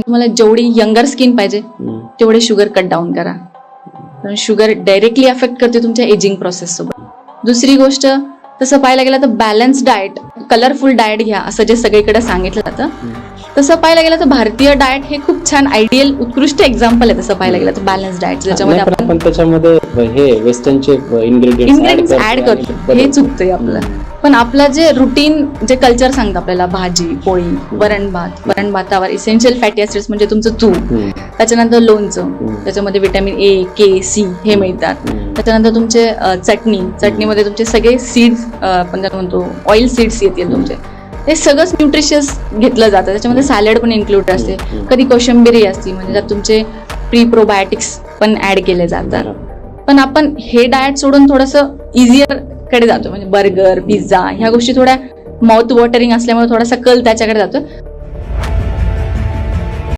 तुम्हाला जेवढी younger skin पाहिजे तेवढे शुगर कट डाऊन करा, कारण शुगर डायरेक्टली अफेक्ट करते तुमच्या एजिंग प्रोसेस सोबत. दुसरी गोष्ट, तसं पाहायला गेलं तर बॅलन्स डाएट, कलरफुल डाएट घ्या असं जे सगळीकडे सांगितलं जातं. तसं पाहायला गेलं तर भारतीय डाएट हे खूप छान आयडियल उत्कृष्ट एक्झाम्पल आहे. तसं पाहायला गेलं तर बॅलन्स डाएट, ज्याच्यामध्ये आपण त्याच्यामध्ये हे वेस्टर्नचे इन्ग्रेडियंट्स ऍड करतो, हे चुकतंय आपलं. पण आपलं जे रुटीन जे कल्चर सांगतं आपल्याला, भाजी पोळी वरण भात, वरण भातावर इसेन्शियल फॅटी ऍसिड्स म्हणजे तुमचं तूप, त्याच्यानंतर लोणचं, त्याच्यामध्ये विटॅमिन ए के सी हे मिळतात. त्याच्यानंतर तुमचे चटणीमध्ये तुमचे सगळे सीड्स, आपण त्याला म्हणतो ऑइल सीड्स येतील तुमचे, हे सगळंच न्यूट्रिशियस घेतलं जातं. त्याच्यामध्ये सॅलड पण इन्क्लूड असते, कधी कोशिंबिरी असते, म्हणजे त्यात तुमचे प्री प्रोबायोटिक्स पण ऍड केले जातात. पण आपण हे डाएट सोडून थोडंसं इझियर कडे जातो, म्हणजे बर्गर पिझ्झा ह्या गोष्टी थोड्या माउथ वॉटरिंग असल्यामुळे थोडासा कल त्याच्याकडे जातो.